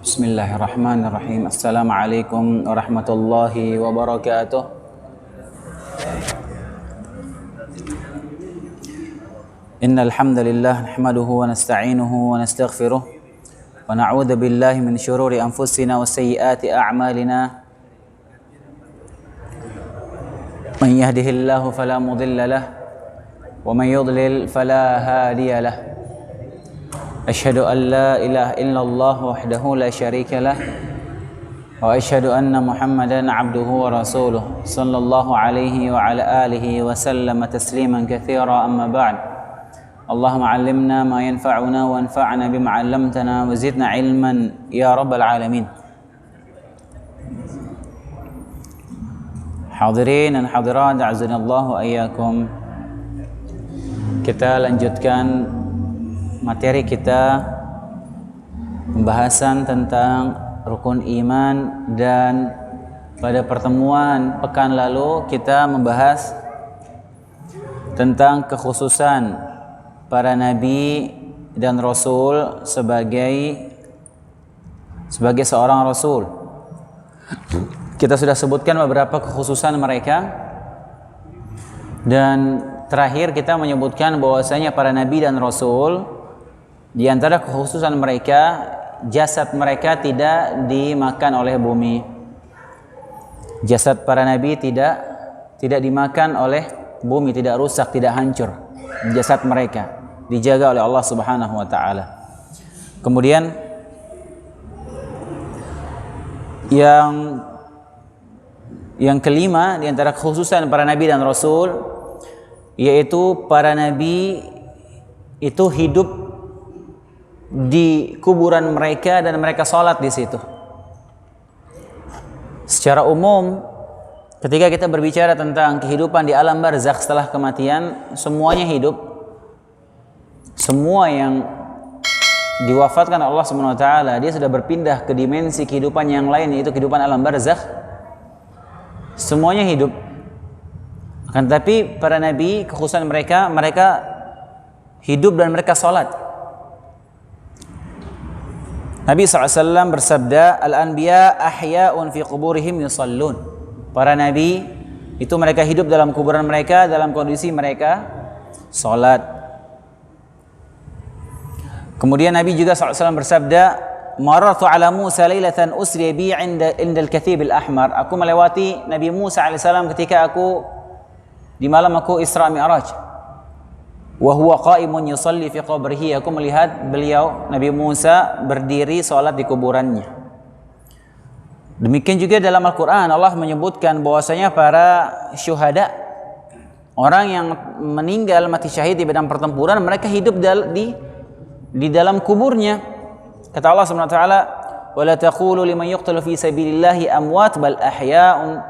Bismillahirrahmanirrahim. Assalamualaikum warahmatullahi wabarakatuh. Innal hamdalillah nahmaduhu wa nasta'inuhu wa nastaghfiruh wa na'udzu billahi min shururi anfusina wa sayyiati a'malina. Man yahdihillahu fala mudilla lahu wa man yudlil fala hadiya lahu. Asyhadu an la ilaha illallah wahdahu la syarika lah wa asyhadu anna Muhammadan abduhu wa rasuluh sallallahu alaihi wa ala alihi wa sallama tasliman katsira amma ba'd. Allahumma 'allimna ma yanfa'una wa anfa'na bima 'allamtana wa zidna 'ilman ya rabbal alamin. Hadirin dan hadirat a'azzanallahu wa iyyakum. Kita lanjutkan materi kita, pembahasan tentang rukun iman, dan pada pertemuan pekan lalu kita membahas tentang kekhususan para nabi dan rasul sebagai seorang rasul. Kita sudah sebutkan beberapa kekhususan mereka, dan terakhir kita menyebutkan bahwasanya para nabi dan rasul, di antara kekhususan mereka, jasad mereka tidak dimakan oleh bumi. Jasad para nabi tidak dimakan oleh bumi, tidak rusak, tidak hancur. Jasad mereka dijaga oleh Allah Subhanahu wa taala. Kemudian yang kelima di antara kekhususan para nabi dan rasul, yaitu para nabi itu hidup di kuburan mereka dan mereka sholat di situ. Secara umum, ketika kita berbicara tentang kehidupan di alam barzakh setelah kematian, semuanya hidup. Semua yang diwafatkan Allah Subhanahu wa taala, dia sudah berpindah ke dimensi kehidupan yang lain, yaitu kehidupan alam barzakh. Semuanya hidup. Akan tetapi para nabi, kekhususan mereka hidup dan mereka sholat. Nabi SAW bersabda, Al-anbiya ahya'un fi quburihim yusallun. Para nabi itu mereka hidup dalam kuburan mereka, dalam kondisi mereka salat. Kemudian Nabi juga SAW bersabda, marartu ala Musa lailatan usri bi 'inda al-kathib al-ahmar. Aku melewati Nabi Musa AS ketika di malam aku Isra Mi'raj. Wa huwa qa'imun yusalli fi qabrihi. Aku melihat beliau Nabi Musa berdiri salat di kuburannya. Demikian juga dalam Al-Qur'an Allah menyebutkan bahwasanya para syuhada, orang yang meninggal mati syahid di medan pertempuran, mereka hidup di dalam kuburnya. Kata Allah Subhanahu wa taala, "Wa la taqulu liman yuqtalu fi sabilillahi amwat bal ahya'un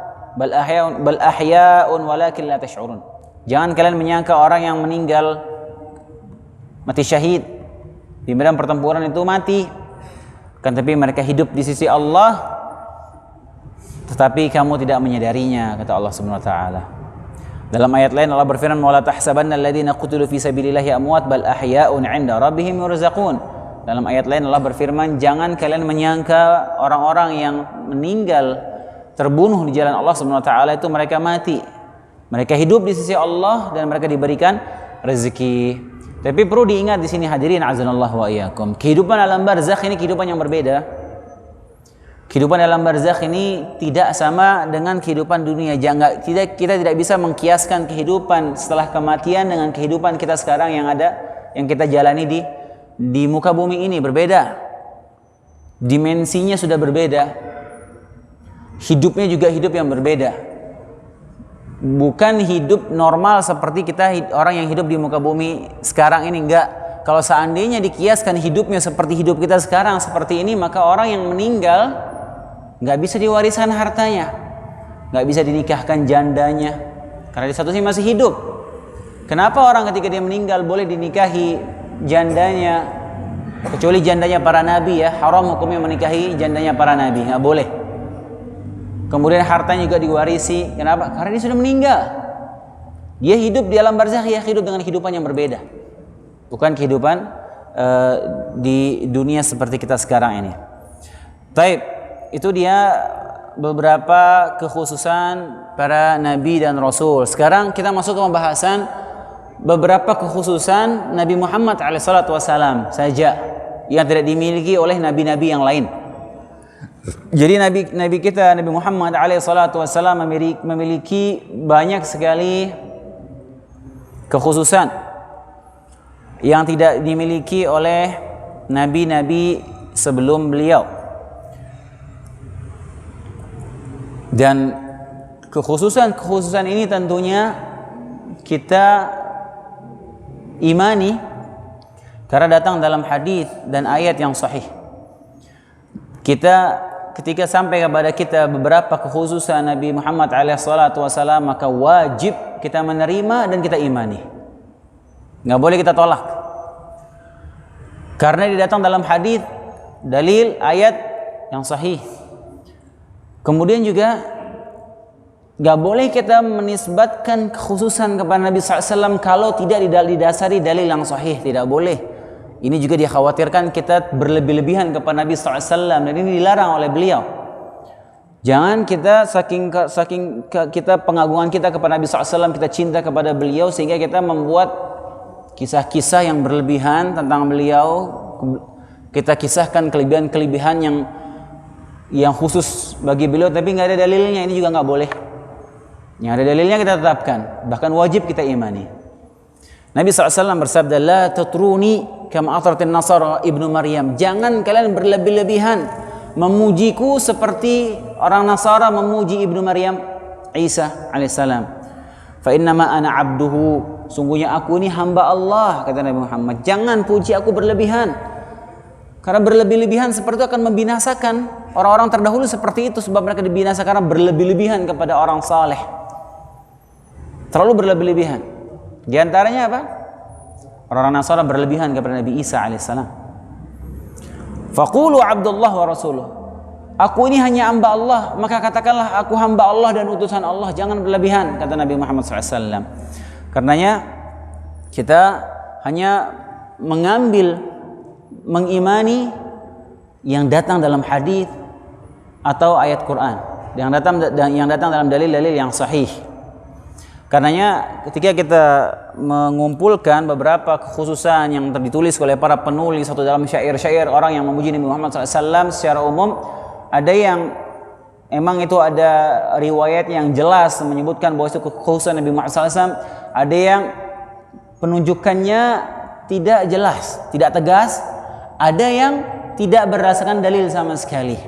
walakin la tash'urun." Jangan kalian menyangka orang yang meninggal mati syahid di medan pertempuran itu mati, kan tapi mereka hidup di sisi Allah, tetapi kamu tidak menyadarinya, kata Allah Subhanahu wa taala. Dalam ayat lain Allah berfirman, "Wa la tahsabanna alladziina qutilu fi sabilillahi amwat bal ahya'un 'inda rabbihim yurzaqun." Dalam ayat lain Allah berfirman, jangan kalian menyangka orang-orang yang meninggal terbunuh di jalan Allah Subhanahu wa taala itu mereka mati. Mereka hidup di sisi Allah dan mereka diberikan rezeki. Tapi perlu diingat di sini hadirin azanallahu wa iyyakum, kehidupan alam barzakh ini kehidupan yang berbeda. Kehidupan alam barzakh ini tidak sama dengan kehidupan dunia. Kita tidak bisa mengkiaskan kehidupan setelah kematian dengan kehidupan kita sekarang yang kita jalani di muka bumi ini, berbeda. Dimensinya sudah berbeda. Hidupnya juga hidup yang berbeda. Bukan hidup normal seperti kita orang yang hidup di muka bumi sekarang ini, enggak. Kalau seandainya dikiaskan hidupnya seperti hidup kita sekarang seperti ini, maka orang yang meninggal enggak bisa diwariskan hartanya, enggak bisa dinikahkan jandanya, karena di satu sisi masih hidup. Kenapa orang ketika dia meninggal boleh dinikahi jandanya, kecuali jandanya para nabi ya, haram hukumnya menikahi jandanya para nabi, enggak boleh. Kemudian hartanya juga diwarisi. Kenapa? Karena dia sudah meninggal. Dia hidup di alam barzakh, dia hidup dengan kehidupan yang berbeda. Bukan kehidupan di dunia seperti kita sekarang ini. Taib, itu dia beberapa kekhususan para nabi dan rasul. Sekarang kita masuk ke pembahasan beberapa kekhususan Nabi Muhammad SAW saja yang tidak dimiliki oleh nabi-nabi yang lain. Jadi nabi kita Nabi Muhammad SAW memiliki banyak sekali kekhususan yang tidak dimiliki oleh nabi-nabi sebelum beliau. Dan kekhususan ini tentunya kita imani karena datang dalam hadis dan ayat yang sahih. Kita ketika sampai kepada kita beberapa kekhususan Nabi Muhammad SAW, maka wajib kita menerima dan kita imani. Nggak boleh kita tolak. Karena dia datang dalam hadis, dalil, ayat yang sahih. Kemudian juga gak boleh kita menisbatkan kekhususan kepada Nabi SAW kalau tidak didasari dalil yang sahih. Tidak boleh. Ini juga dikhawatirkan kita berlebih-lebihan kepada Nabi SAW, dan ini dilarang oleh beliau. Jangan kita saking kita pengagungan kita kepada Nabi SAW, kita cinta kepada beliau sehingga kita membuat kisah-kisah yang berlebihan tentang beliau. Kita kisahkan kelebihan-kelebihan yang khusus bagi beliau tapi nggak ada dalilnya. Ini juga nggak boleh. Yang ada dalilnya kita tetapkan, bahkan wajib kita imani. Nabi SAW bersabda, la tatruni kama atratin nasara ibnu Maryam. Jangan kalian berlebih-lebihan memujiku seperti orang Nasara memuji ibnu Maryam, Isa alaihissalam. Fa innama ana abduhu, sungguhnya aku ini hamba Allah, kata Nabi Muhammad. Jangan puji aku berlebihan, karena berlebih-lebihan seperti itu akan membinasakan orang-orang terdahulu seperti itu, sebab mereka dibinasakan karena berlebih-lebihan kepada orang saleh. Terlalu berlebih-lebihan. Di antaranya apa? Orang-orang Nasara berlebihan kepada Nabi Isa alaihissalam. Faqulu Abdullah wa rasuluh. Aku ini hanya hamba Allah, maka katakanlah aku hamba Allah dan utusan Allah. Jangan berlebihan, kata Nabi Muhammad SAW. Karenanya kita hanya mengimani yang datang dalam hadis atau ayat Quran, yang datang dalam dalil-dalil yang sahih. Karenanya ketika kita mengumpulkan beberapa kekhususan yang ditulis oleh para penulis atau dalam syair-syair orang yang memuji Nabi Muhammad SAW secara umum, ada yang emang itu ada riwayat yang jelas menyebutkan bahwa itu kekhususan Nabi Muhammad SAW. Ada yang penunjukannya tidak jelas, tidak tegas. Ada yang tidak berdasarkan dalil sama sekali.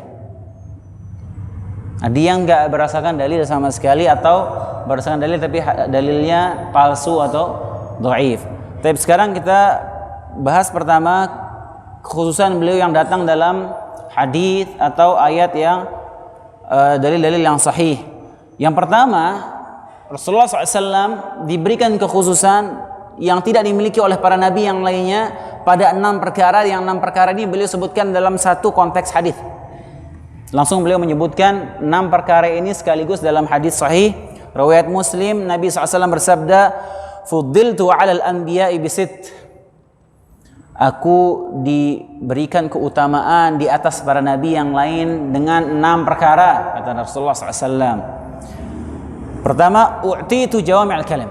Ada yang nggak berdasarkan dalil sama sekali, atau berdasarkan dalil tapi dalilnya palsu atau dhaif. Tapi sekarang kita bahas pertama kekhususan beliau yang datang dalam hadis atau ayat yang dalil-dalil yang sahih. Yang pertama, Rasulullah SAW diberikan kekhususan yang tidak dimiliki oleh para nabi yang lainnya pada 6 perkara. Yang 6 perkara ini beliau sebutkan dalam satu konteks hadis. Langsung beliau menyebutkan 6 perkara ini sekaligus dalam hadis sahih riwayat Muslim. Nabi SAW bersabda, "Fuddiltu 'alal anbiya'i bisit." Aku diberikan keutamaan di atas para nabi yang lain dengan 6 perkara, kata Rasulullah SAW. Pertama, u'titu jawami'al kalim.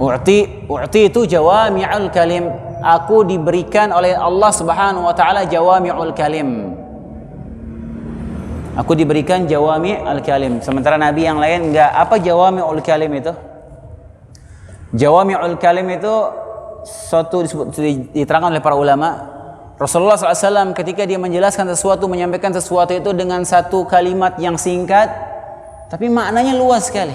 U'titu jawami'al kalim. Aku diberikan oleh Allah Subhanahu wa taala jawami'ul kalim. Aku diberikan jawami'ul kalim. Sementara nabi yang lain enggak. Apa jawami'ul kalim itu? Jawami'ul kalim itu suatu diterangkan oleh para ulama. Rasulullah SAW ketika dia menjelaskan sesuatu, menyampaikan sesuatu itu dengan satu kalimat yang singkat, tapi maknanya luas sekali.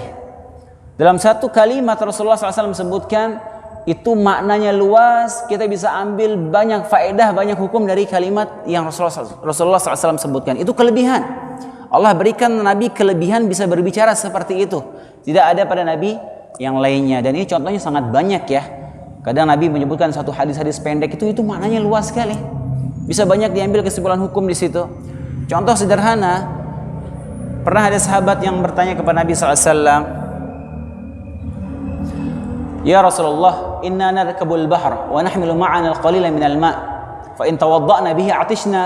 Dalam satu kalimat Rasulullah SAW sebutkan, itu maknanya luas. Kita bisa ambil banyak faedah, banyak hukum dari kalimat yang Rasulullah SAW sebutkan. Itu kelebihan. Allah berikan Nabi kelebihan bisa berbicara seperti itu. Tidak ada pada Nabi yang lainnya. Dan ini contohnya sangat banyak ya. Kadang Nabi menyebutkan satu hadis-hadis pendek itu maknanya luas sekali. Bisa banyak diambil kesimpulan hukum di situ. Contoh sederhana, pernah ada sahabat yang bertanya kepada Nabi SAW, "Ya Rasulullah, inna narkabul bahr wa nahmilu ma'ana al-qalila minal ma', fa in tawadda'na bihi 'atishna."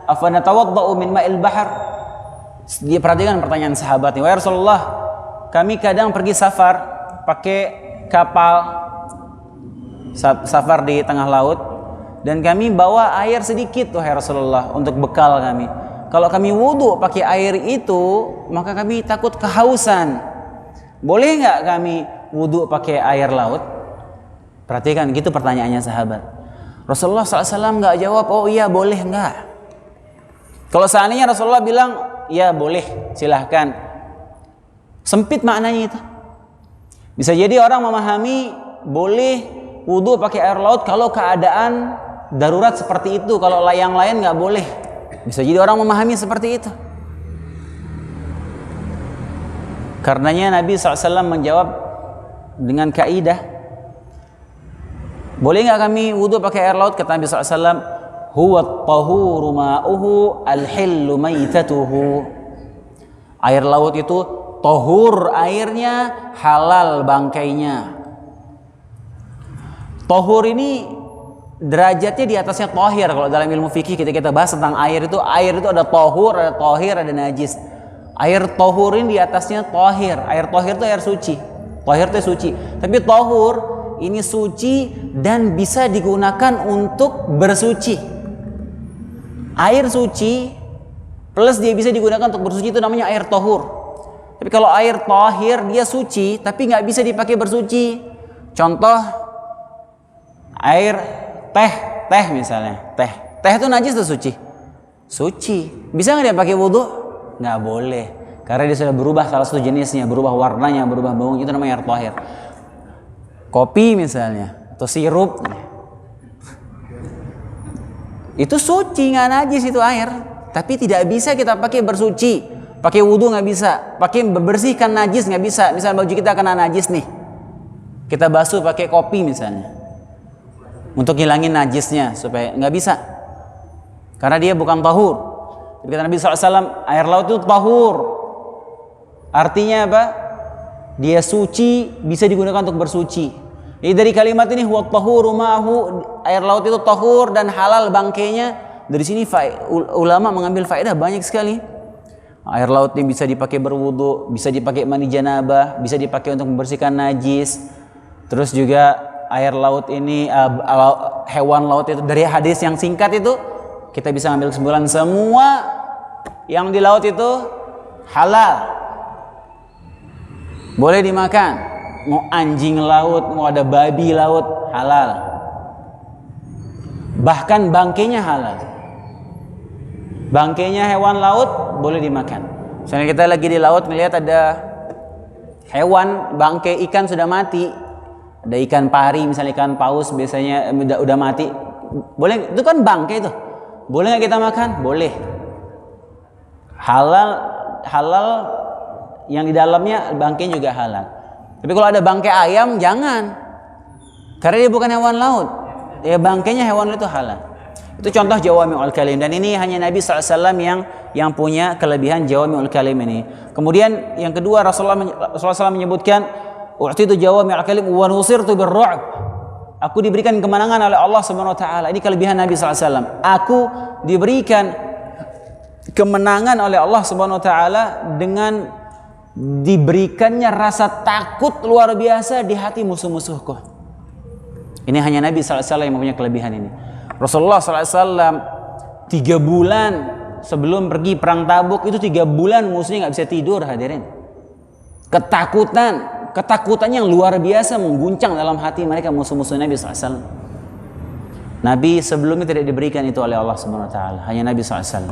afanatawadda'u min ma'il bahr. Dia perhatikan pertanyaan sahabatnya, wahai Rasulullah, kami kadang pergi safar pakai kapal, safar di tengah laut, dan kami bawa air sedikit wahai Rasulullah untuk bekal kami. Kalau kami wudu pakai air itu, maka kami takut kehausan. Boleh nggak kami wudu pakai air laut? Perhatikan, gitu pertanyaannya sahabat. Rasulullah SAW nggak jawab, oh iya boleh nggak. Kalau seandainya Rasulullah bilang, ya boleh, silahkan. Sempit maknanya itu. Bisa jadi orang memahami boleh wudu pakai air laut kalau keadaan darurat seperti itu. Kalau yang lain nggak boleh. Bisa jadi orang memahami seperti itu. Karenanya Nabi SAW menjawab dengan kaidah, boleh nggak kami wudu pakai air laut? Kata Nabi SAW, huwa at-tahuru ma'uhu al-hillu maitatuhu. Air laut itu tahur airnya, halal bangkainya. Tahur ini derajatnya di atasnya tahir. Kalau dalam ilmu fikih kita bahas tentang air itu ada tahur, ada tahir, ada najis. Air tahur ini di atasnya tahir. Air tahir itu air suci. Tahir itu suci. Tapi tahur ini suci dan bisa digunakan untuk bersuci. Air suci plus dia bisa digunakan untuk bersuci, itu namanya air tahur. Tapi kalau air tahir dia suci tapi nggak bisa dipakai bersuci. Contoh air teh misalnya. Teh itu najis atau suci? Suci. Bisa nggak dia pakai wudhu? Nggak boleh. Karena dia sudah berubah salah satu jenisnya, berubah warnanya, berubah baunya, itu namanya air tahir. Kopi misalnya, atau sirup, itu suci, nggak najis itu air. Tapi tidak bisa kita pakai bersuci, pakai wudhu nggak bisa, pakai membersihkan najis nggak bisa. Misalnya baju kita kena najis nih, kita basuh pakai kopi misalnya, untuk hilangin najisnya, supaya nggak bisa, karena dia bukan tahur. Kata Nabi SAW, air laut itu tahur. Artinya apa? Dia suci, bisa digunakan untuk bersuci. Jadi dari kalimat ini, huwa tahuru ma'ahu, air laut itu tahur dan halal bangkainya. Dari sini ulama mengambil faedah banyak sekali. Air laut ini bisa dipakai berwudu, bisa dipakai mandi janabah, bisa dipakai untuk membersihkan najis. Terus juga air laut ini, hewan laut itu, dari hadis yang singkat itu kita bisa ambil kesimpulan semua yang di laut itu halal, boleh dimakan. Mau anjing laut, mau ada babi laut, halal. Bahkan bangkainya halal. Bangkainya hewan laut boleh dimakan. Misalnya kita lagi di laut melihat ada hewan, bangkai ikan sudah mati, ada ikan pari, misalnya ikan paus biasanya udah mati, boleh, itu kan bangkai itu, boleh nggak kita makan? Boleh. Halal yang di dalamnya bangkai juga halal. Tapi kalau ada bangkai ayam jangan, karena dia bukan hewan laut. Ya bangkainya hewan itu halal. Itu contoh jawami'ul kalim, dan ini hanya Nabi SAW yang punya kelebihan jawami'ul kalim ini. Kemudian yang kedua, Rasulullah SAW menyebutkan, u'titu jawami'ul kalim wa nusirtu birru'b. Aku diberikan kemenangan oleh Allah Subhanahu wa taala. Ini kelebihan Nabi SAW. Aku diberikan kemenangan oleh Allah Subhanahu wa taala dengan diberikannya rasa takut luar biasa di hati musuh-musuhku. Ini hanya Nabi SAW yang mempunyai kelebihan ini. Rasulullah SAW 3 bulan sebelum pergi perang Tabuk itu 3 bulan musuhnya nggak bisa tidur, hadirin. Ketakutan yang luar biasa mengguncang dalam hati mereka, musuh-musuh Nabi SAW. Nabi sebelumnya tidak diberikan itu oleh Allah Subhanahu wa taala, hanya Nabi SAW.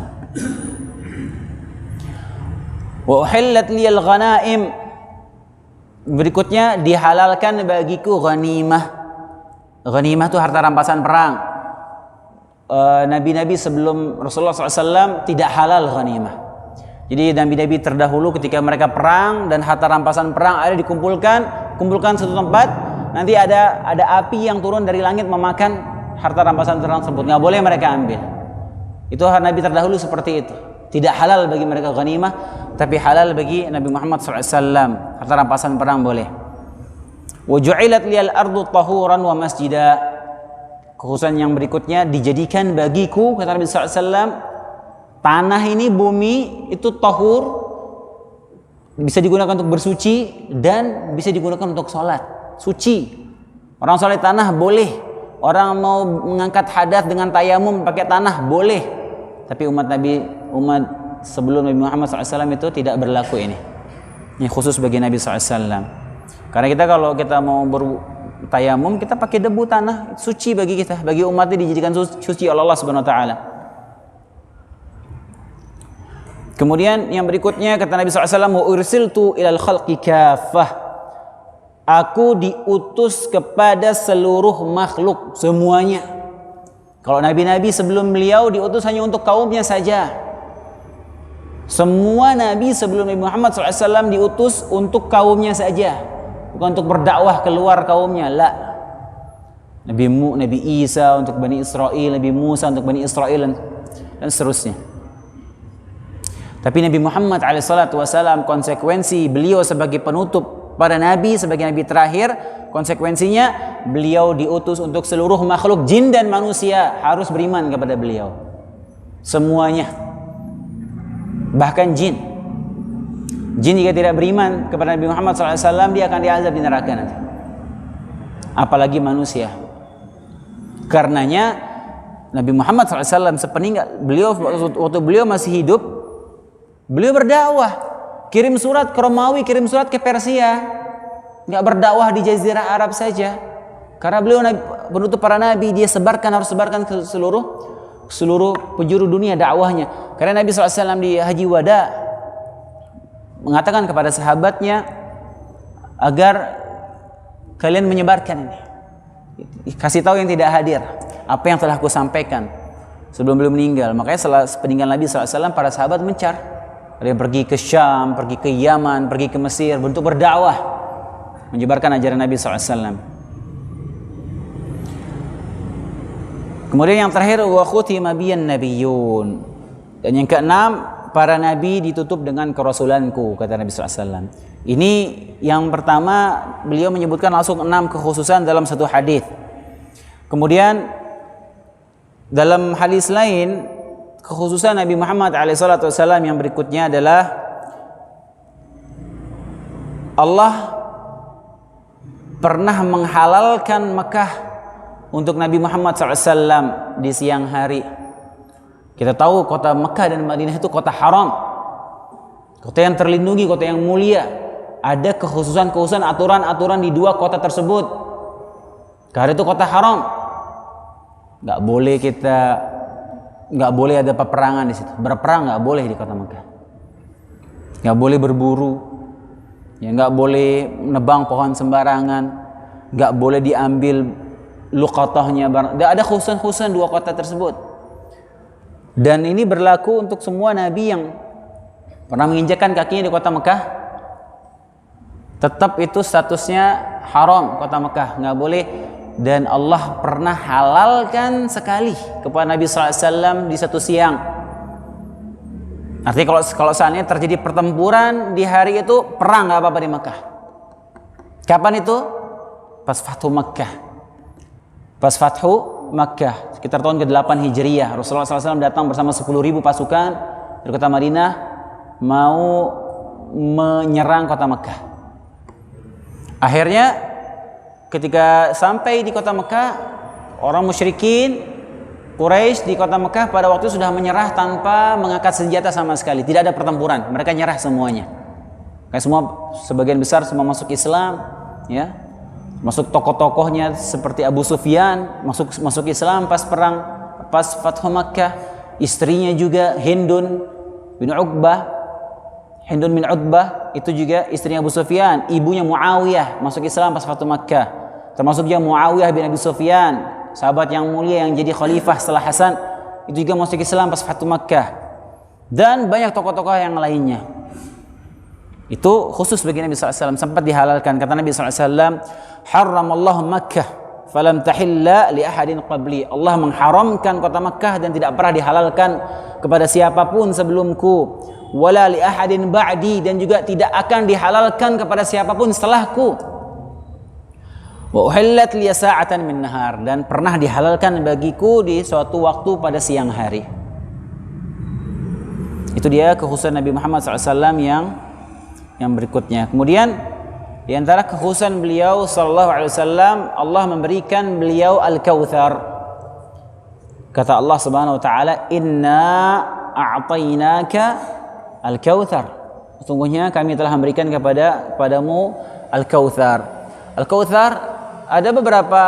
Wa uhillat liyal ghanaim. Berikutnya dihalalkan bagiku ghanimah. Ghanimah itu harta rampasan perang. Nabi-nabi sebelum Rasulullah SAW tidak halal ghanimah. Jadi nabi-nabi terdahulu ketika mereka perang dan harta rampasan perang ada kumpulkan satu tempat, nanti ada api yang turun dari langit memakan harta rampasan perang tersebut, nggak boleh mereka ambil. Itu nabi terdahulu seperti itu. Tidak halal bagi mereka ghanimah, tapi halal bagi Nabi Muhammad SAW. Harta rampasan perang boleh. Wa ju'ilat liyal ardu tahuran wa masjida. Kekhususan yang berikutnya, dijadikan bagiku, kata Nabi SAW, Tanah ini, bumi itu tahur, bisa digunakan untuk bersuci dan bisa digunakan untuk sholat, suci. Orang sholat tanah boleh, orang mau mengangkat hadas dengan tayamum pakai tanah boleh. Tapi umat sebelum Nabi Muhammad SAW itu tidak berlaku ini. Ini khusus bagi Nabi SAW. Karena kalau kita mau bertayamum, kita pakai debu tanah, suci bagi kita, bagi umatnya dijadikan suci oleh Allah Subhanahu Wa Taala. Kemudian yang berikutnya kata Nabi SAW, wa ursiltu ilal khalqi kaffah. Aku diutus kepada seluruh makhluk semuanya. Kalau nabi-nabi sebelum beliau diutus hanya untuk kaumnya saja. Semua nabi sebelum Nabi Muhammad SAW diutus untuk kaumnya saja, bukan untuk berdakwah keluar kaumnya. La. Nabi Isa untuk Bani Israel, Nabi Musa untuk Bani Israel dan seterusnya. Tapi Nabi Muhammad SAW, konsekuensi beliau sebagai penutup para nabi, sebagai nabi terakhir, konsekuensinya beliau diutus untuk seluruh makhluk jin dan manusia harus beriman kepada beliau. Semuanya. Bahkan jin. Jin jika tidak beriman kepada Nabi Muhammad SAW, dia akan diazab di neraka nanti. Apalagi manusia. Karenanya Nabi Muhammad SAW sepeninggal beliau, waktu beliau masih hidup, beliau berdakwah, kirim surat ke Romawi, kirim surat ke Persia, nggak berdakwah di Jazirah Arab saja. Karena beliau penutup para nabi, dia harus sebarkan ke seluruh penjuru dunia dakwahnya. Karena Nabi SAW di Haji Wada mengatakan kepada sahabatnya agar kalian menyebarkan ini, kasih tahu yang tidak hadir apa yang telah aku sampaikan sebelum beliau meninggal. Makanya setelah peninggalan Nabi SAW, para sahabat mencar. Ada yang pergi ke Syam, pergi ke Yaman, pergi ke Mesir untuk berdakwah, menyebarkan ajaran Nabi SAW. Kemudian yang terakhir, wa khutima biyan nabiyyun. Dan yang keenam, para nabi ditutup dengan kerasulanku, kata Nabi SAW. Ini yang pertama, beliau menyebutkan langsung 6 kekhususan dalam satu hadis. Kemudian dalam hadis lain, kekhususan Nabi Muhammad SAW yang berikutnya adalah Allah pernah menghalalkan Mekah untuk Nabi Muhammad SAW di siang hari. Kita tahu kota Mekah dan Madinah itu kota haram, kota yang terlindungi, kota yang mulia. Ada kekhususan aturan-aturan di dua kota tersebut. Karena itu kota haram, nggak boleh ada peperangan di situ. Berperang nggak boleh di kota Mekah. Nggak boleh berburu, ya nggak boleh nebang pohon sembarangan, nggak boleh diambil luqatahnya. Ada khususan dua kota tersebut. Dan ini berlaku untuk semua nabi yang pernah menginjakkan kakinya di kota Mekah. Tetap itu statusnya haram, kota Mekah nggak boleh. Dan Allah pernah halalkan sekali kepada Nabi SAW di satu siang. Artinya kalau seandainya terjadi pertempuran di hari itu, perang nggak apa-apa di Mekah. Kapan itu? Pas Fathu Mekah. Pas Fathu Mekah, sekitar tahun ke-8 Hijriyah, Rasulullah SAW datang bersama 10.000 pasukan dari kota Madinah mau menyerang kota Mekah. Akhirnya ketika sampai di kota Mekah, orang musyrikin Quraisy di kota Mekah pada waktu itu sudah menyerah tanpa mengangkat senjata sama sekali. Tidak ada pertempuran, mereka nyerah semuanya. Kayak sebagian besar semua masuk Islam, ya. Masuk tokoh-tokohnya seperti Abu Sufyan masuk Islam pas Fathu Makkah. Istrinya juga Hindun bin Utbah itu juga istrinya Abu Sufyan. Ibunya Muawiyah masuk Islam pas Fathu Makkah. Termasuk juga Muawiyah bin Abi Sufyan, sahabat yang mulia yang jadi khalifah setelah Hasan, itu juga masuk Islam pas Fathu Makkah. Dan banyak tokoh-tokoh yang lainnya. Itu khusus bagi Nabi SAW, sempat dihalalkan. Kata Nabi SAW, haramallahu Makkah falam tahilla li ahadin qabli. Allah mengharamkan kota Makkah dan tidak pernah dihalalkan kepada siapapun sebelumku. Wala li ahadin ba'di, dan juga tidak akan dihalalkan kepada siapapun setelahku. Wa uhillat liya sa'atan min nahar, dan pernah dihalalkan bagiku di suatu waktu pada siang hari. Itu dia kekhususan Nabi Muhammad SAW yang berikutnya. Kemudian di antara kekhususan beliau sallallahu alaihi wasallam, Allah memberikan beliau Al-Kautsar. Kata Allah Subhanahu wa taala, "Inna a'tainaka Al-Kautsar." Sesungguhnya kami telah memberikan kepadamu Al-Kautsar. Al-Kautsar ada beberapa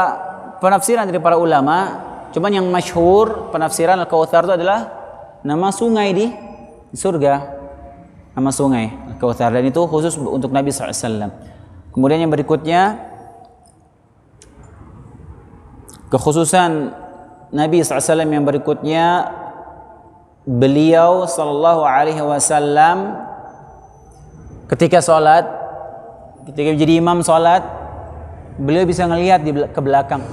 penafsiran dari para ulama, cuman yang masyhur penafsiran Al-Kautsar itu adalah nama sungai di surga. Nama sungai Al-Kautsar, dan itu khusus untuk Nabi SAW. Kemudian yang berikutnya, kekhususan Nabi SAW yang berikutnya, beliau sallallahu alaihi wasallam ketika sholat, ketika menjadi imam sholat, beliau bisa melihat ke belakang.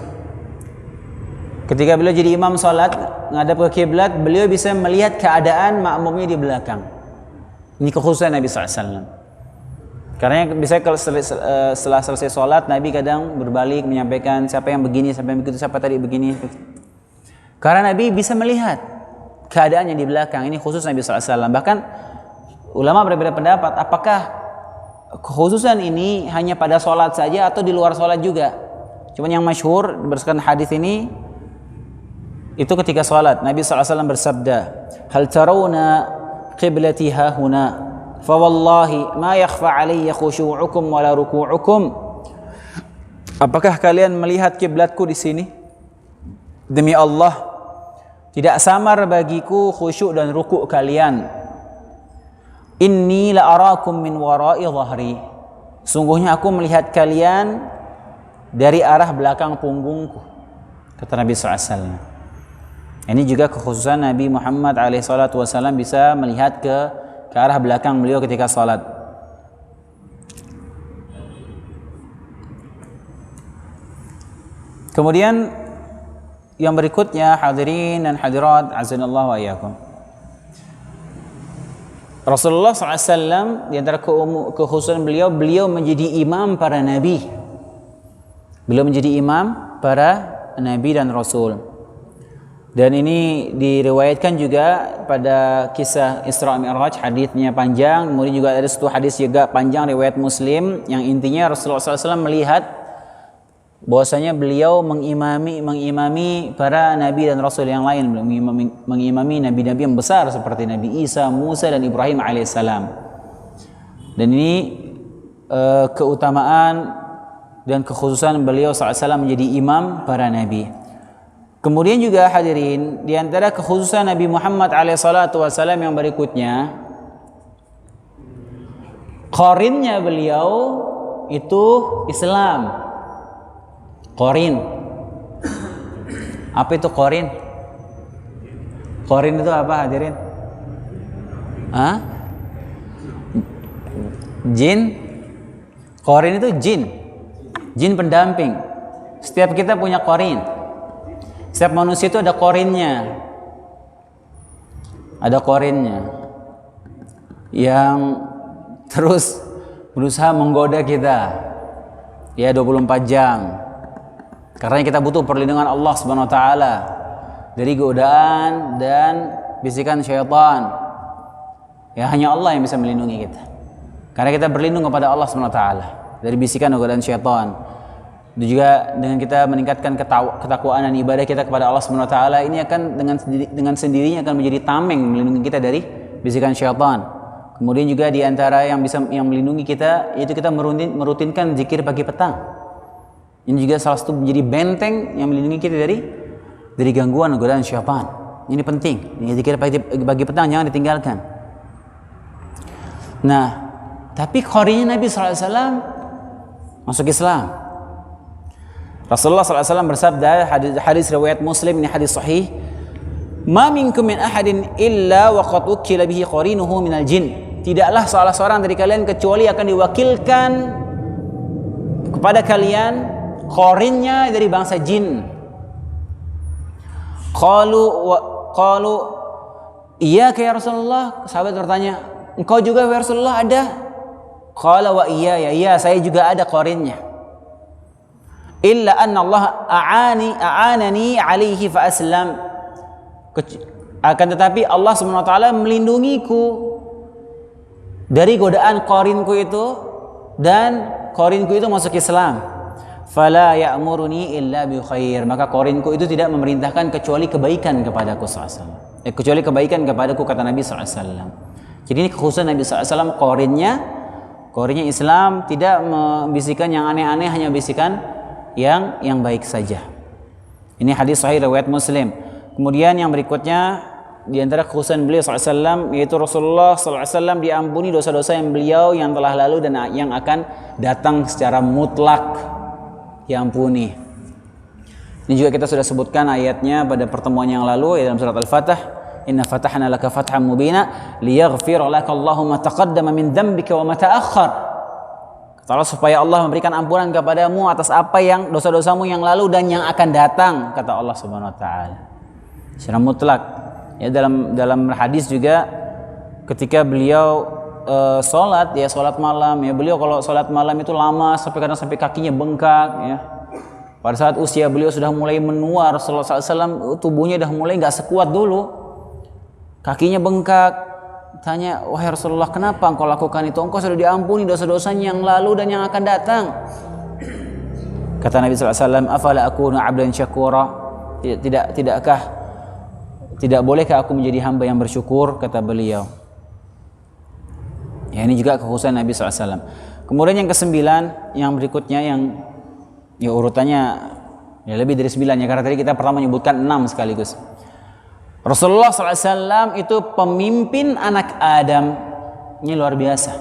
Ketika beliau jadi imam sholat menghadap ke kiblat, beliau bisa melihat keadaan makmumnya di belakang. Ini kekhususan Nabi SAW. Karena bisa setelah selesai sholat, Nabi kadang berbalik menyampaikan siapa yang begini, siapa yang begitu, siapa tadi begini. Karena Nabi bisa melihat keadaan yang di belakang. Ini khusus Nabi SAW. Bahkan ulama berbeda pendapat, apakah kekhususan ini hanya pada sholat saja atau di luar sholat juga. Cuman yang masyhur berdasarkan hadis ini, itu ketika sholat Nabi SAW bersabda, "Hal tarawna qiblati hahuna, fa wallahi ma yakhfa alayya khushu'ukum wala ruku'ukum." Apakah kalian melihat kiblatku di sini? Demi Allah, tidak samar bagiku khusyuk dan ruku' kalian. Inni la arakum min wara'i dhahri. Sungguhnya aku melihat kalian dari arah belakang punggungku, kata Nabi SAW. Ini juga kekhususan Nabi Muhammad SAW bisa melihat ke arah belakang beliau ketika salat. Kemudian yang berikutnya, hadirin dan hadirat azanallahu wa iyyakum, Rasulullah SAW di antara kekhususan beliau menjadi imam para nabi. Beliau menjadi imam para nabi dan rasul. Dan ini diriwayatkan juga pada kisah Isra Mi'raj, hadisnya panjang. Kemudian juga ada satu hadis juga panjang riwayat Muslim yang intinya Rasulullah SAW melihat bahwasanya beliau mengimami para nabi dan rasul yang lain, mengimami nabi-nabi yang besar seperti Nabi Isa, Musa dan Ibrahim alaihissalam. Dan ini keutamaan dan kekhususan beliau SAW menjadi imam para nabi. Kemudian juga hadirin, di antara kekhususan Nabi Muhammad SAW yang berikutnya, qarinnya beliau itu Islam. Qarin. Apa itu qarin? Qarin itu apa hadirin? Hah? Jin. Qarin itu jin. Jin pendamping. Setiap kita punya qarin. Setiap manusia itu ada qarinnya. Ada qarinnya yang terus berusaha menggoda kita. Ya 24 jam. Karena kita butuh perlindungan Allah Subhanahu wa taala dari godaan dan bisikan syaitan. Ya hanya Allah yang bisa melindungi kita. Karena kita berlindung kepada Allah Subhanahu wa taala dari bisikan dan godaan syaitan. Dan juga dengan kita meningkatkan ketakwaan dan ibadah kita kepada Allah Subhanahu wa taala, ini akan dengan sendirinya akan menjadi tameng melindungi kita dari bisikan syaitan. Kemudian juga di antara yang melindungi kita yaitu kita merutinkan zikir pagi petang. Ini juga salah satu menjadi benteng yang melindungi kita dari gangguan godaan syaitan. Ini penting. Ini zikir pagi petang jangan ditinggalkan. Nah, tapi qarinnya Nabi SAW masuk Islam. Rasulullah SAW bersabda, hadis riwayat Muslim, ini hadis sahih, "Ma minkum min ahadin illa wa qad ukkila bihi qarinuhu minal jin." Tidaklah salah seorang dari kalian kecuali akan diwakilkan kepada kalian qarinnya dari bangsa jin. Qalu iyyaka ya Rasulullah. Sahabat bertanya, engkau juga ya Rasulullah ada? Qala wa iya, saya juga ada qarinnya. Illa anna Allah a'anani alaihi fa aslam. Akan tetapi Allah Subhanahu wa taala melindungiku dari godaan qarinku itu, dan qarinku itu masuk Islam. Fala ya'muruni illa bi khair. Maka qarinku itu tidak memerintahkan kecuali kebaikan kepadaku sallallahu alaihi wasallam. Kecuali kebaikan kepadaku, kata Nabi sallallahu alaihi wasallam. Jadi ini kekhususan Nabi sallallahu alaihi wasallam, qarinnya Islam, tidak membisikkan yang aneh-aneh, hanya bisikan yang baik saja. Ini hadis sahih riwayat Muslim. Kemudian yang berikutnya di antara kekhususan beliau SAW, yaitu Rasulullah SAW diampuni dosa-dosa yang beliau yang telah lalu dan yang akan datang secara mutlak diampuni. Ini juga kita sudah sebutkan ayatnya pada pertemuan yang lalu dalam surat Al-Fatah. Inna fatahna laka fathan mubina liyaghfira laka Allahu ma taqaddama min dhanbika wa ma ta'akhkhar. Kata Allah, supaya Allah memberikan ampunan kepadamu atas apa yang dosa-dosamu yang lalu dan yang akan datang, kata Allah Subhanahu wa taala. Secara mutlak. Ya, dalam hadis juga ketika beliau sholat malam, ya beliau kalau sholat malam itu lama kadang sampai kakinya bengkak, ya. Pada saat usia beliau sudah mulai menua, Rasulullah SAW tubuhnya sudah mulai nggak sekuat dulu, kakinya bengkak. Tanya, wahai Rasulullah, kenapa engkau lakukan itu? Engkau sudah diampuni dosa-dosanya yang lalu dan yang akan datang. Kata Nabi SAW, afala akunu abdan syakura. Tidak bolehkah aku menjadi hamba yang bersyukur, kata beliau. Ya, ini juga kekhususan Nabi SAW. Kemudian yang kesembilan, yang berikutnya, yang ya urutannya ya lebih dari 9 ya, karena tadi kita pertama menyebutkan 6 sekaligus. Rasulullah SAW itu pemimpin anak Adam. Ini luar biasa.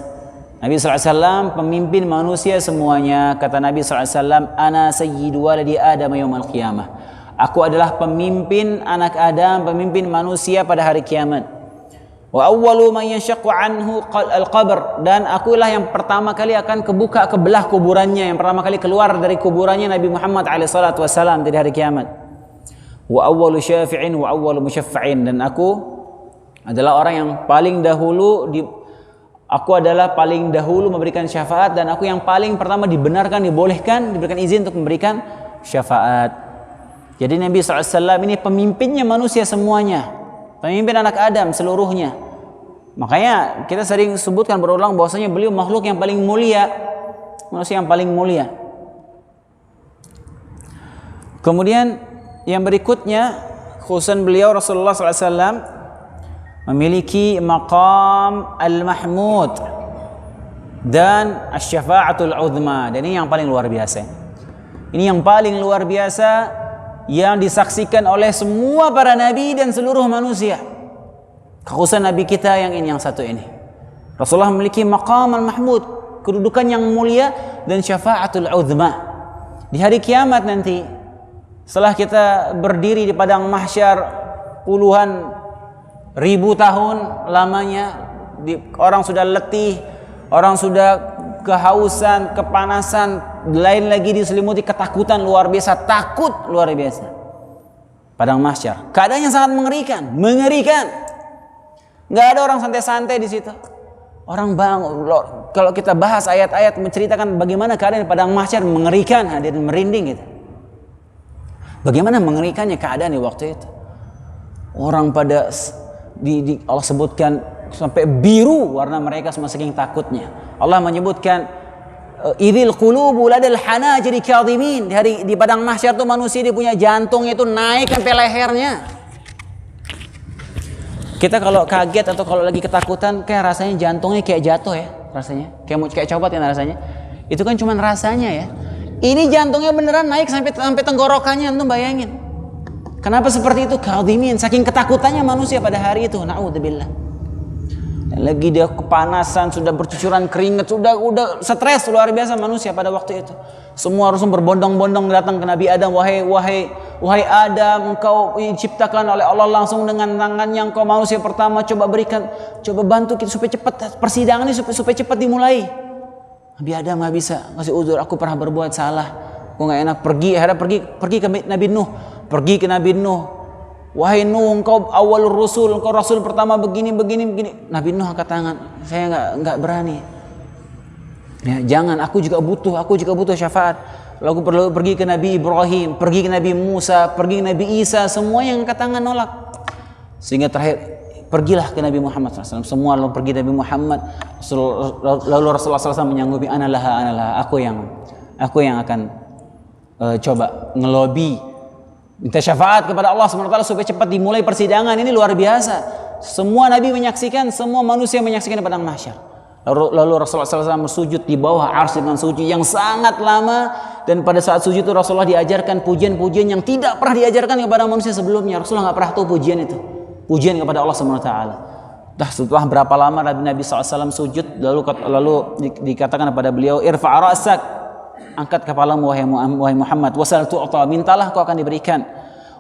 Nabi SAW pemimpin manusia semuanya. Kata Nabi SAW, ana sayyidu waladi Adam yaumal qiyamah. Aku adalah pemimpin anak Adam, pemimpin manusia pada hari kiamat. Wa awwalu man yashaqqu anhu al-qabr, dan akulah yang pertama kali akan kebelah kuburannya, yang pertama kali keluar dari kuburannya Nabi Muhammad alaihi salatu wasallam di hari kiamat. Wa awwalu syafi'in wa awwalu musyaffa'in, dan aku adalah orang yang paling dahulu memberikan syafaat, dan aku yang paling pertama diberikan izin untuk memberikan syafaat. Jadi Nabi SAW ini pemimpinnya manusia semuanya, pemimpin anak Adam seluruhnya. Makanya kita sering sebutkan berulang bahwasanya beliau makhluk yang paling mulia, manusia yang paling mulia. Kemudian yang berikutnya, khususan beliau Rasulullah SAW memiliki maqam al-mahmud dan asy-syafa'atul uzma, dan ini yang paling luar biasa. Ini yang paling luar biasa, yang disaksikan oleh semua para nabi dan seluruh manusia. Kekhususan nabi kita yang satu ini. Rasulullah memiliki maqam al-mahmud, kedudukan yang mulia, dan syafa'atul uzma. Di hari kiamat nanti, setelah kita berdiri di padang mahsyar puluhan ribu tahun lamanya, orang sudah letih, orang sudah kehausan, kepanasan, lain lagi diselimuti ketakutan luar biasa, takut luar biasa. Padang mahsyar, keadaannya sangat mengerikan. Nggak ada orang santai-santai di situ. Orang kalau kita bahas ayat-ayat menceritakan bagaimana keadaan di padang mahsyar, mengerikan, hadirin, merinding gitu. Bagaimana mengerikannya keadaan di waktu itu. Orang pada Allah sebutkan sampai biru warna mereka, saking takutnya. Allah menyebutkan idil qulubu ladal hanajiri kadhimin. Di padang mahsyar itu manusia dia punya jantung itu naik sampai lehernya. Kita kalau kaget atau kalau lagi ketakutan, kayak rasanya jantungnya kayak jatuh ya, rasanya. Kayak copot ya rasanya. Itu kan cuma rasanya ya. Ini jantungnya beneran naik sampai tenggorokannya, antum bayangin. Kenapa seperti itu? Kadhimin, saking ketakutannya manusia pada hari itu. Na'udzubillah. Dan lagi dia kepanasan, sudah bercucuran keringat, udah stres luar biasa manusia pada waktu itu. Semua harus berbondong-bondong datang ke Nabi Adam. Wahai Adam, engkau diciptakan oleh Allah langsung dengan tangannya, engkau manusia pertama, coba bantu kita supaya cepat persidangan ini supaya cepat dimulai. Nabi Adam nggak bisa, ngasih uzur, aku pernah berbuat salah, aku nggak enak, pergi ke Nabi Nuh, pergi ke Nabi Nuh. Wahai Nuh, engkau awalur rusul, engkau rasul pertama begini. Nabi Nuh angkat tangan, saya nggak berani. Ya, jangan, aku juga butuh syafaat. Lalu aku perlu pergi ke Nabi Ibrahim, pergi ke Nabi Musa, pergi ke Nabi Isa, semua yang angkat tangan nolak. Sehingga terakhir pergilah ke Nabi Muhammad SAW. Semua lalu pergi Nabi Muhammad. Lalu Rasulullah SAW menyanggupi, analah, aku yang akan coba ngelobi, minta syafaat kepada Allah SWT supaya cepat dimulai persidangan. Ini luar biasa. Semua Nabi menyaksikan, semua manusia menyaksikan di padang mahsyar. Lalu Rasulullah SAW bersujud di bawah arsy dengan sujud yang sangat lama. Dan pada saat sujud itu Rasulullah diajarkan pujian-pujian yang tidak pernah diajarkan kepada manusia sebelumnya. Rasulullah nggak pernah tahu pujian itu, pujian kepada Allah SWT. Setelah berapa lama Nabi SAW sujud, lalu dikatakan kepada beliau, irfa' ra'sak, angkat kepalamu wahai Muhammad, wasal tu'ta, mintalah kau akan diberikan,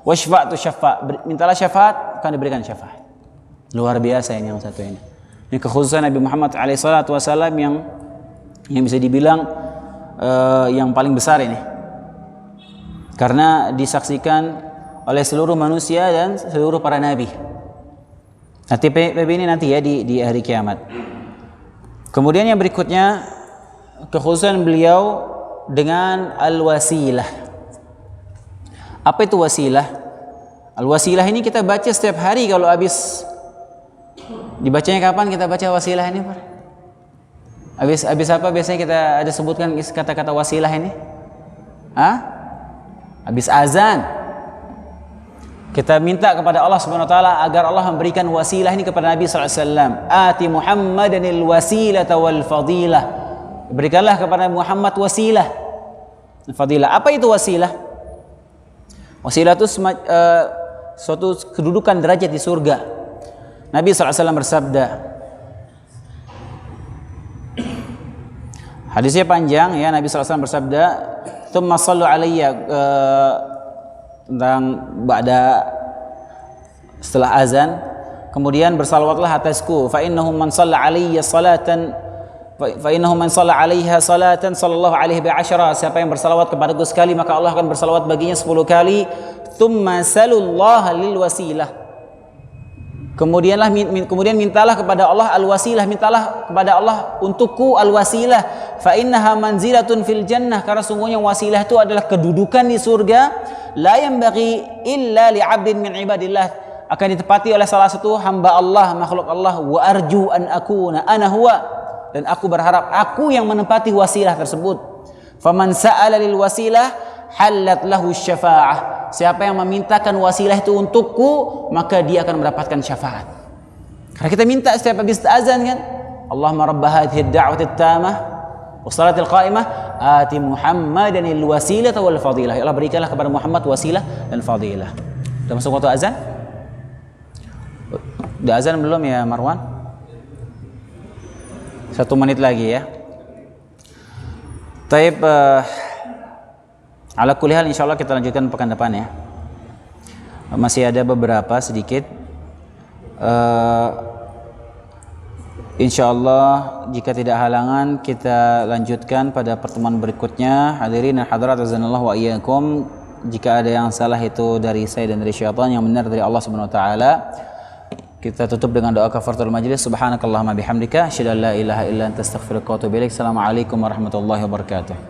washfa' tu syafa', mintalah syafaat akan diberikan syafaat. Luar biasa ini yang satu ini. Ini kekhususan Nabi Muhammad SAW yang bisa dibilang yang paling besar ini, karena disaksikan oleh seluruh manusia dan seluruh para nabi. Nanti ini nanti ya di hari kiamat. Kemudian yang berikutnya kekhususan beliau dengan al-wasilah. Apa itu wasilah? Al-wasilah ini kita baca setiap hari kalau habis. Dibacanya kapan kita baca wasilah ini, Pak? Habis apa biasanya kita ada sebutkan kata-kata wasilah ini? Habis azan. Kita minta kepada Allah Subhanahu wa taala agar Allah memberikan wasilah ini kepada Nabi sallallahu alaihi wasallam. Ati Muhammadanil wasilata wal fadilah. Berikanlah kepada Muhammad wasilah dan fadilah. Apa itu wasilah? Wasilah itu suatu kedudukan derajat di surga. Nabi sallallahu alaihi wasallam bersabda, hadisnya panjang ya, Nabi SAW bersabda, "Tsumma shallu alayya," tentang setelah azan, kemudian bersalawatlah atasku, fa innahu man shalla alayya salatan sallallahu alaihi bi asyara, siapa yang bersalawat kepadaku sekali maka Allah akan bersalawat baginya 10 kali. Tsumma salullaha lil wasilah, kemudian mintalah kepada Allah al-wasilah, mintalah kepada Allah untukku al-wasilah, fa innaha manzilatun fil jannah, karena sungguhnya wasilah itu adalah kedudukan di surga, la yanbaghi illa li 'abdin min ibadillah, akan ditepati oleh salah satu hamba Allah, makhluk Allah, wa arju an akuna ana huwa, dan aku berharap aku yang menempati wasilah tersebut. Faman sa'ala lil wasilah halat lahu syafa'ah, siapa yang memintakan wasilah itu untukku maka dia akan mendapatkan syafaat. Karena kita minta setiap habis azan kan, Allahumma rabb hadhihi ad-da'wati at-tamah wassalatil qa'imah ati Muhammadanil wasilata wal fadilah, ya Allah berikanlah kepada Muhammad wasilah dan fadilah. Sudah masuk waktu azan? Udah azan belum ya Marwan? 1 menit lagi ya. Taib, ala kulli hal insyaallah kita lanjutkan pekan depan ya. Masih ada beberapa sedikit. Insyaallah jika tidak halangan kita lanjutkan pada pertemuan berikutnya. Hadirin dan hadirat azanallahu wa iyyakum. Jika ada yang salah itu dari saya dan dari syaitan, yang benar dari Allah Subhanahu wa taala. Kita tutup dengan doa kafaratul majlis. Subhanakallahumma bihamdika asyhadu an la ilaha illa anta astaghfiruka wa atubu ilaik. Assalamualaikum warahmatullahi wabarakatuh.